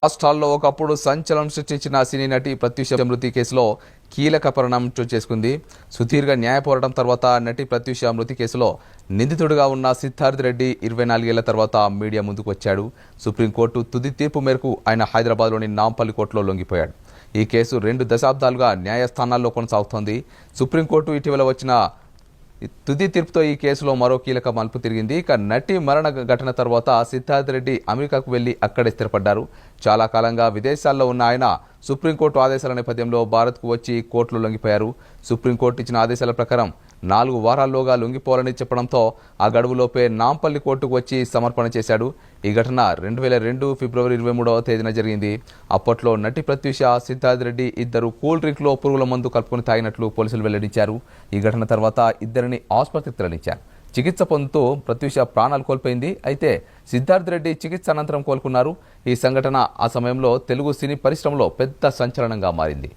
రాష్ట్రాల్లో ఒకప్పుడు సంచలనం సృష్టించిన సినీ నటి ప్రత్యూష మృతి కేసులో కీలక పరిణామం చోటు చేసుకుంది. సుదీర్ఘ న్యాయ పోరాటం తర్వాత నటి ప్రత్యూష మృతి కేసులో నిందితుడిగా ఉన్న సిద్ధార్థ్ రెడ్డి 24 ఏళ్ల తర్వాత మీడియా ముందుకు వచ్చాడు. సుప్రీంకోర్టు తుది తీర్పు మేరకు ఆయన హైదరాబాద్లోని నాంపల్లి కోర్టులో లొంగిపోయాడు. ఈ కేసు 2 దశాబ్దాలుగా న్యాయస్థానాల్లో కొనసాగుతోంది. సుప్రీంకోర్టు ఇటీవల వచ్చిన తుది తీర్పుతో ఈ కేసులో మరో కీలక మలుపు తిరిగింది. ఇక నటి మరణ ఘటన తర్వాత సిద్ధార్థ్ రెడ్డి అమెరికాకు వెళ్లి అక్కడే స్థిరపడ్డారు. చాలా కాలంగా విదేశాల్లో ఉన్న ఆయన సుప్రీంకోర్టు ఆదేశాల నేపథ్యంలో భారత్కు వచ్చి కోర్టులో లొంగిపోయారు. సుప్రీంకోర్టు ఇచ్చిన ఆదేశాల ప్రకారం 4 వారాల్లోగా లొంగిపోవాలని చెప్పడంతో ఆ గడువులోపే నాంపల్లి కోర్టుకు వచ్చి సమర్పణ చేశాడు. ఈ ఘటన 2002 ఫిబ్రవరి 23వ తేదీన జరిగింది. అప్పట్లో నటి ప్రత్యూష, సిద్ధార్థ్ రెడ్డి ఇద్దరు కూల్ డ్రింక్లో పురుగుల మందు కలుపుకొని తాగినట్లు పోలీసులు వెల్లడించారు. ఈ ఘటన తర్వాత ఇద్దరిని ఆసుపత్రికి తరలించారు. చికిత్స పొందుతూ ప్రత్యూష ప్రాణాలు కోల్పోయింది. అయితే సిద్ధార్థ్ రెడ్డి చికిత్స అనంతరం కోలుకున్నారు. ఈ సంఘటన ఆ సమయంలో తెలుగు సినీ పరిశ్రమలో పెద్ద సంచలనంగా మారింది.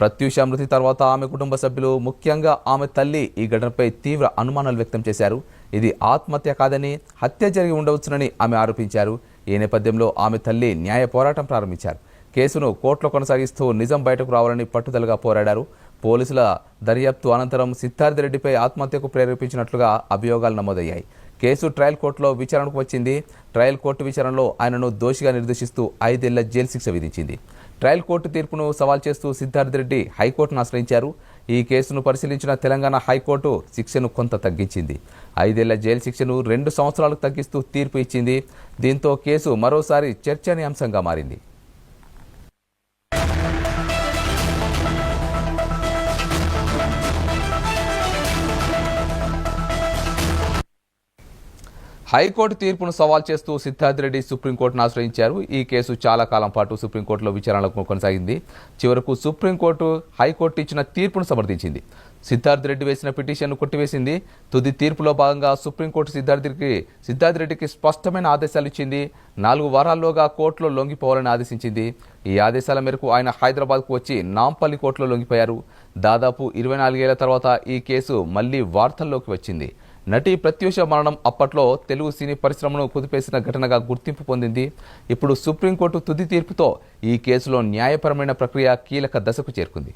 ప్రత్యూష మృతి తర్వాత ఆమె కుటుంబ సభ్యులు, ముఖ్యంగా ఆమె తల్లి ఈ ఘటనపై తీవ్ర అనుమానాలు వ్యక్తం చేశారు. ఇది ఆత్మహత్య కాదని, హత్య జరిగి ఉండవచ్చునని ఆమె ఆరోపించారు. ఈ నేపథ్యంలో ఆమె తల్లి న్యాయ పోరాటం ప్రారంభించారు. కేసును కోర్టులో కొనసాగిస్తూ నిజం బయటకు రావాలని పట్టుదలగా పోరాడారు. పోలీసుల దర్యాప్తు అనంతరం సిద్ధార్థ్ రెడ్డిపై ఆత్మహత్యకు ప్రేరేపించినట్లుగా అభియోగాలు నమోదయ్యాయి. కేసు ట్రయల్ కోర్టులో విచారణకు వచ్చింది. ట్రయల్ కోర్టు విచారణలో ఆయనను దోషిగా నిర్దేశిస్తూ 5 ఏళ్ల జైలు శిక్ష విధించింది. ట్రయల్ కోర్టు తీర్పును సవాల్ చేస్తూ సిద్ధార్థ్ రెడ్డి హైకోర్టును ఆశ్రయించారు. ఈ కేసును పరిశీలించిన తెలంగాణ హైకోర్టు శిక్షను కొంత తగ్గించింది. 5 ఏళ్ల జైలు శిక్షను 2 సంవత్సరాలకు తగ్గిస్తూ తీర్పు ఇచ్చింది. దీంతో కేసు మరోసారి చర్చనీయాంశంగా మారింది. హైకోర్టు తీర్పును సవాల్ చేస్తూ సిద్ధార్థ్ రెడ్డి సుప్రీంకోర్టును ఆశ్రయించారు. ఈ కేసు చాలా కాలం పాటు సుప్రీంకోర్టులో విచారణకు కొనసాగింది. చివరకు సుప్రీంకోర్టు హైకోర్టు ఇచ్చిన తీర్పును సమర్థించింది. సిద్ధార్థ్ రెడ్డి వేసిన పిటిషన్ను కొట్టివేసింది. తుది తీర్పులో భాగంగా సుప్రీంకోర్టు సిద్ధార్థ్ రెడ్డికి స్పష్టమైన ఆదేశాలు ఇచ్చింది. 4 వారాల్లోగా కోర్టులో లొంగిపోవాలని ఆదేశించింది. ఈ ఆదేశాల మేరకు ఆయన హైదరాబాద్కు వచ్చి నాంపల్లి కోర్టులో లొంగిపోయారు. దాదాపు 24 ఏళ్ల తర్వాత ఈ కేసు మళ్లీ వార్తల్లోకి వచ్చింది. నటి ప్రత్యూష మరణం అప్పట్లో తెలుగు సినీ పరిశ్రమను కుదిపేసిన ఘటనగా గుర్తింపు పొందింది. ఇప్పుడు సుప్రీంకోర్టు తుది తీర్పుతో ఈ కేసులో న్యాయపరమైన ప్రక్రియ కీలక దశకు చేరుకుంది.